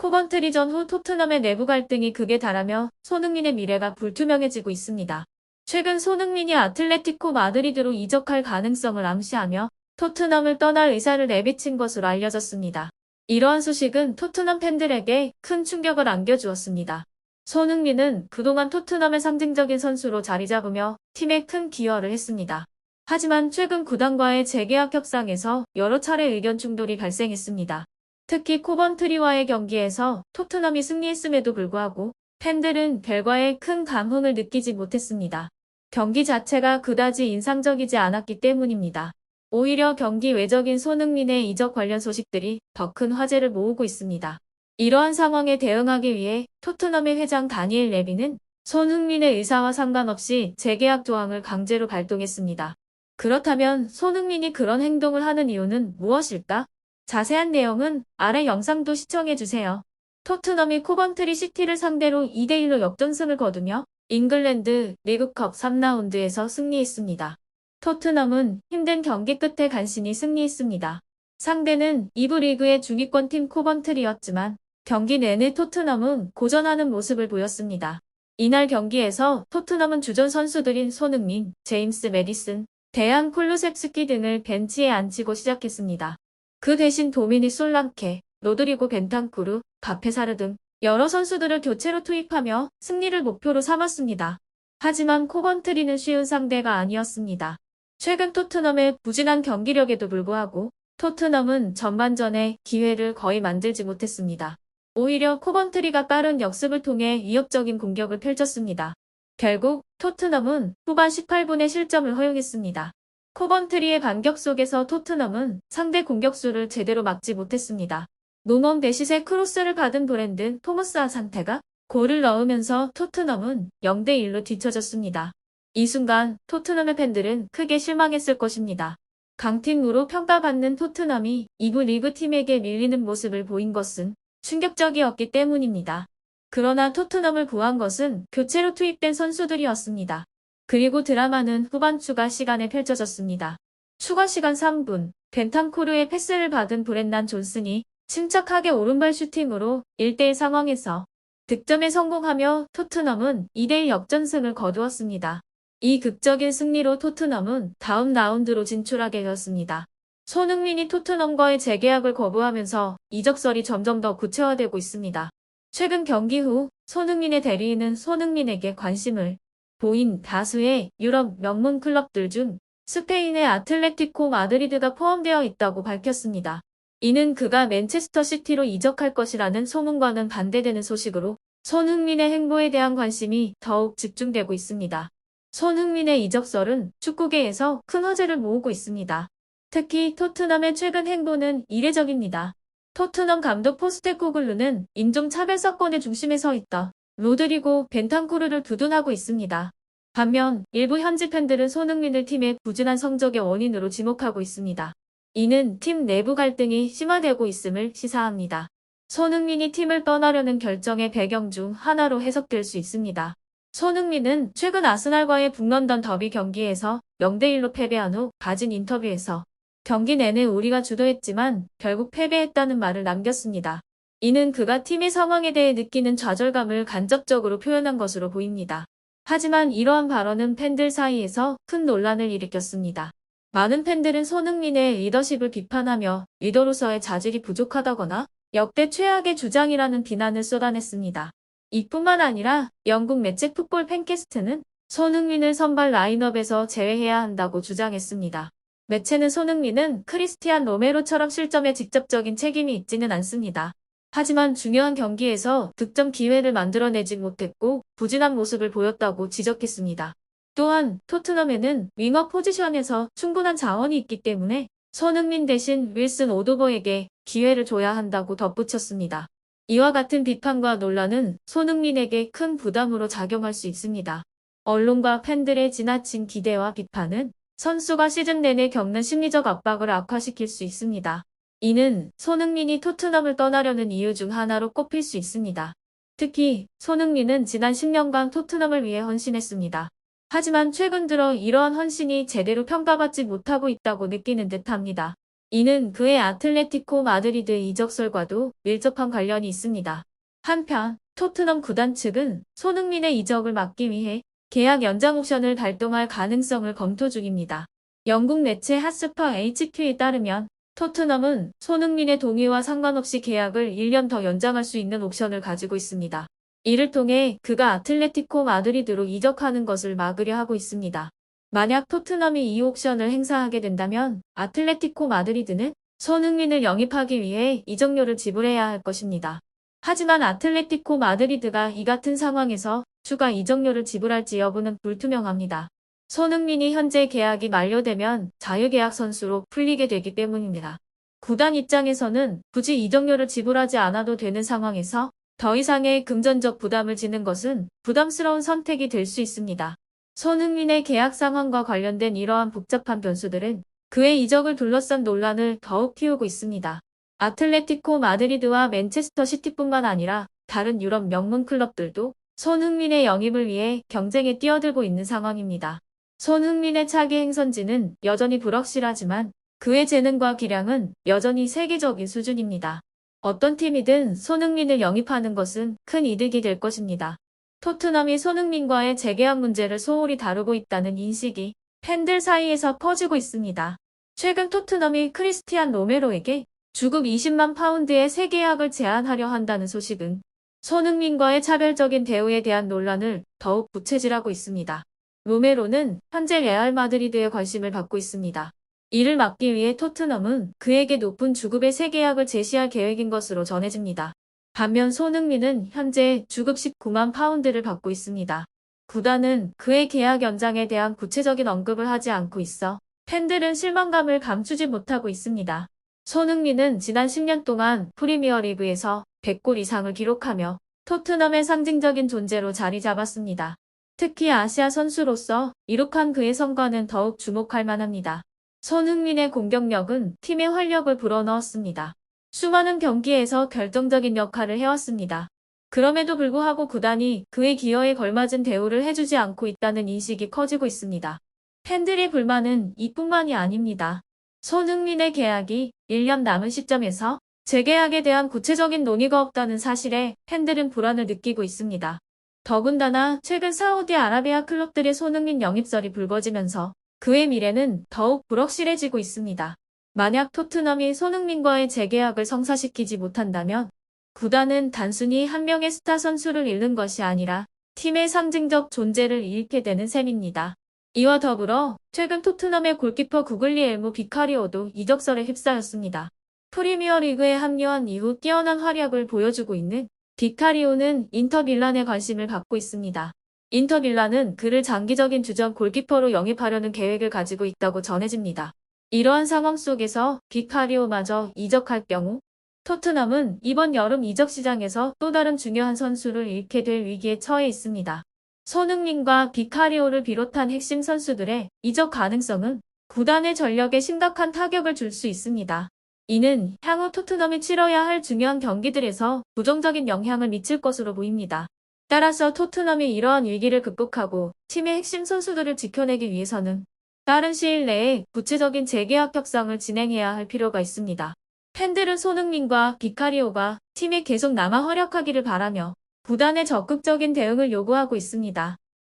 코번트리 전후 토트넘의 내부 갈등이 극에 달하며 손흥민의 미래가 불투명해지고 있습니다. 최근 손흥민이 아틀레티코 마드리드로 이적할 가능성을 암시하며 토트넘을 떠날 의사를 내비친 것으로 알려졌습니다. 이러한 소식은 토트넘 팬들에게 큰 충격을 안겨주었습니다. 손흥민은 그동안 토트넘의 상징적인 선수로 자리 잡으며 팀에 큰 기여를 했습니다. 하지만 최근 구단과의 재계약 협상에서 여러 차례 의견 충돌이 발생했습니다. 특히 코번트리와의 경기에서 토트넘이 승리했음에도 불구하고 팬들은 결과에 큰 감흥을 느끼지 못했습니다. 경기 자체가 그다지 인상적이지 않았기 때문입니다. 오히려 경기 외적인 손흥민의 이적 관련 소식들이 더 큰 화제를 모으고 있습니다. 이러한 상황에 대응하기 위해 토트넘의 회장 다니엘 레비는 손흥민의 의사와 상관없이 재계약 조항을 강제로 발동했습니다. 그렇다면 손흥민이 그런 행동을 하는 이유는 무엇일까? 자세한 내용은 아래 영상도 시청해주세요. 토트넘이 코번트리 시티를 상대로 2대1로 역전승을 거두며 잉글랜드 리그컵 3라운드에서 승리했습니다. 토트넘은 힘든 경기 끝에 간신히 승리했습니다. 상대는 2부 리그의 중위권팀 코번트리였지만 경기 내내 토트넘은 고전하는 모습을 보였습니다. 이날 경기에서 토트넘은 주전 선수들인 손흥민, 제임스 매디슨, 데안 콜루셉스키 등을 벤치에 앉히고 시작했습니다. 그 대신 도미닉 솔랑케, 로드리고 벤탄쿠르, 바페사르 등 여러 선수들을 교체로 투입하며 승리를 목표로 삼았습니다. 하지만 코번트리는 쉬운 상대가 아니었습니다. 최근 토트넘의 부진한 경기력에도 불구하고 토트넘은 전반전에 기회를 거의 만들지 못했습니다. 오히려 코번트리가 빠른 역습을 통해 위협적인 공격을 펼쳤습니다. 결국 토트넘은 후반 18분에 실점을 허용했습니다. 코번트리의 반격 속에서 토트넘은 상대 공격수를 제대로 막지 못했습니다. 노먼 베싯의 크로스를 받은 브랜든 토머스 아산테가 골을 넣으면서 토트넘은 0대1로 뒤처졌습니다. 이 순간 토트넘의 팬들은 크게 실망했을 것입니다. 강팀으로 평가받는 토트넘이 2부 리그팀에게 밀리는 모습을 보인 것은 충격적이었기 때문입니다. 그러나 토트넘을 구한 것은 교체로 투입된 선수들이었습니다. 그리고 드라마는 후반 추가 시간에 펼쳐졌습니다. 추가 시간 3분, 벤탄쿠르의 패스를 받은 브렌난 존슨이 침착하게 오른발 슈팅으로 1대1 상황에서 득점에 성공하며 토트넘은 2대1 역전승을 거두었습니다. 이 극적인 승리로 토트넘은 다음 라운드로 진출하게 되었습니다. 손흥민이 토트넘과의 재계약을 거부하면서 이적설이 점점 더 구체화되고 있습니다. 최근 경기 후 손흥민의 대리인은 손흥민에게 관심을 보인 다수의 유럽 명문 클럽들 중 스페인의 아틀레티코 마드리드가 포함되어 있다고 밝혔습니다. 이는 그가 맨체스터 시티로 이적할 것이라는 소문과는 반대되는 소식으로 손흥민의 행보에 대한 관심이 더욱 집중되고 있습니다. 손흥민의 이적설은 축구계에서 큰 화제를 모으고 있습니다. 특히 토트넘의 최근 행보는 이례적입니다. 토트넘 감독 포스테코글루는 인종차별 사건의 중심에 서 있다. 로드리고 벤탄쿠르를 두둔하고 있습니다. 반면 일부 현지 팬들은 손흥민을 팀의 부진한 성적의 원인으로 지목하고 있습니다. 이는 팀 내부 갈등이 심화되고 있음을 시사합니다. 손흥민이 팀을 떠나려는 결정의 배경 중 하나로 해석될 수 있습니다. 손흥민은 최근 아스날과의 북런던 더비 경기에서 0대1로 패배한 후 가진 인터뷰에서 경기 내내 우리가 주도했지만 결국 패배했다는 말을 남겼습니다. 이는 그가 팀의 상황에 대해 느끼는 좌절감을 간접적으로 표현한 것으로 보입니다. 하지만 이러한 발언은 팬들 사이에서 큰 논란을 일으켰습니다. 많은 팬들은 손흥민의 리더십을 비판하며 리더로서의 자질이 부족하다거나 역대 최악의 주장이라는 비난을 쏟아냈습니다. 이뿐만 아니라 영국 매체 풋볼 팬캐스트는 손흥민을 선발 라인업에서 제외해야 한다고 주장했습니다. 매체는 손흥민은 크리스티안 로메로처럼 실점에 직접적인 책임이 있지는 않습니다. 하지만 중요한 경기에서 득점 기회를 만들어내지 못했고 부진한 모습을 보였다고 지적했습니다. 또한 토트넘에는 윙어 포지션에서 충분한 자원이 있기 때문에 손흥민 대신 윌슨 오도버에게 기회를 줘야 한다고 덧붙였습니다. 이와 같은 비판과 논란은 손흥민에게 큰 부담으로 작용할 수 있습니다. 언론과 팬들의 지나친 기대와 비판은 선수가 시즌 내내 겪는 심리적 압박을 악화시킬 수 있습니다. 이는 손흥민이 토트넘을 떠나려는 이유 중 하나로 꼽힐 수 있습니다. 특히 손흥민은 지난 10년간 토트넘을 위해 헌신했습니다. 하지만 최근 들어 이러한 헌신이 제대로 평가받지 못하고 있다고 느끼는 듯합니다. 이는 그의 아틀레티코 마드리드 이적설과도 밀접한 관련이 있습니다. 한편 토트넘 구단 측은 손흥민의 이적을 막기 위해 계약 연장 옵션을 발동할 가능성을 검토 중입니다. 영국 매체 핫스퍼 HQ에 따르면 토트넘은 손흥민의 동의와 상관없이 계약을 1년 더 연장할 수 있는 옵션을 가지고 있습니다. 이를 통해 그가 아틀레티코 마드리드로 이적하는 것을 막으려 하고 있습니다. 만약 토트넘이 이 옵션을 행사하게 된다면 아틀레티코 마드리드는 손흥민을 영입하기 위해 이적료를 지불해야 할 것입니다. 하지만 아틀레티코 마드리드가 이 같은 상황에서 추가 이적료를 지불할지 여부는 불투명합니다. 손흥민이 현재 계약이 만료되면 자유계약 선수로 풀리게 되기 때문입니다. 구단 입장에서는 굳이 이적료를 지불하지 않아도 되는 상황에서 더 이상의 금전적 부담을 지는 것은 부담스러운 선택이 될 수 있습니다. 손흥민의 계약 상황과 관련된 이러한 복잡한 변수들은 그의 이적을 둘러싼 논란을 더욱 키우고 있습니다. 아틀레티코 마드리드와 맨체스터 시티뿐만 아니라 다른 유럽 명문 클럽들도 손흥민의 영입을 위해 경쟁에 뛰어들고 있는 상황입니다. 손흥민의 차기 행선지는 여전히 불확실하지만 그의 재능과 기량은 여전히 세계적인 수준입니다. 어떤 팀이든 손흥민을 영입하는 것은 큰 이득이 될 것입니다. 토트넘이 손흥민과의 재계약 문제를 소홀히 다루고 있다는 인식이 팬들 사이에서 퍼지고 있습니다. 최근 토트넘이 크리스티안 로메로에게 주급 20만 파운드의 새 계약을 제안하려 한다는 소식은 손흥민과의 차별적인 대우에 대한 논란을 더욱 부채질하고 있습니다. 로메로는 현재 레알 마드리드에 관심을 받고 있습니다. 이를 막기 위해 토트넘은 그에게 높은 주급의 새 계약을 제시할 계획인 것으로 전해집니다. 반면 손흥민은 현재 주급 19만 파운드를 받고 있습니다. 구단은 그의 계약 연장에 대한 구체적인 언급을 하지 않고 있어 팬들은 실망감을 감추지 못하고 있습니다. 손흥민은 지난 10년 동안 프리미어리그에서 100골 이상을 기록하며 토트넘의 상징적인 존재로 자리 잡았습니다. 특히 아시아 선수로서 이룩한 그의 성과는 더욱 주목할 만합니다. 손흥민의 공격력은 팀의 활력을 불어넣었습니다. 수많은 경기에서 결정적인 역할을 해왔습니다. 그럼에도 불구하고 구단이 그의 기여에 걸맞은 대우를 해주지 않고 있다는 인식이 커지고 있습니다. 팬들의 불만은 이뿐만이 아닙니다. 손흥민의 계약이 1년 남은 시점에서 재계약에 대한 구체적인 논의가 없다는 사실에 팬들은 불안을 느끼고 있습니다. 더군다나 최근 사우디아라비아 클럽들의 손흥민 영입설이 불거지면서 그의 미래는 더욱 불확실해지고 있습니다. 만약 토트넘이 손흥민과의 재계약을 성사시키지 못한다면 구단은 단순히 한 명의 스타 선수를 잃는 것이 아니라 팀의 상징적 존재를 잃게 되는 셈입니다. 이와 더불어 최근 토트넘의 골키퍼 구글리엘모 비카리오도 이적설에 휩싸였습니다. 프리미어리그에 합류한 이후 뛰어난 활약을 보여주고 있는 비카리오는 인터 밀란에 관심을 갖고 있습니다. 인터 밀란은 그를 장기적인 주전 골키퍼로 영입하려는 계획을 가지고 있다고 전해집니다. 이러한 상황 속에서 비카리오마저 이적할 경우 토트넘은 이번 여름 이적 시장에서 또 다른 중요한 선수를 잃게 될 위기에 처해 있습니다. 손흥민과 비카리오를 비롯한 핵심 선수들의 이적 가능성은 구단의 전력에 심각한 타격을 줄 수 있습니다. 이는 향후 토트넘이 치러야 할 중요한 경기들에서 부정적인 영향을 미칠 것으로 보입니다. 따라서 토트넘이 이러한 위기를 극복하고 팀의 핵심 선수들을 지켜내기 위해서는 빠른 시일 내에 구체적인 재계약 협상을 진행해야 할 필요가 있습니다. 팬들은 손흥민과 비카리오가 팀에 계속 남아 활약하기를 바라며 구단의 적극적인 대응을 요구하고 있습니다.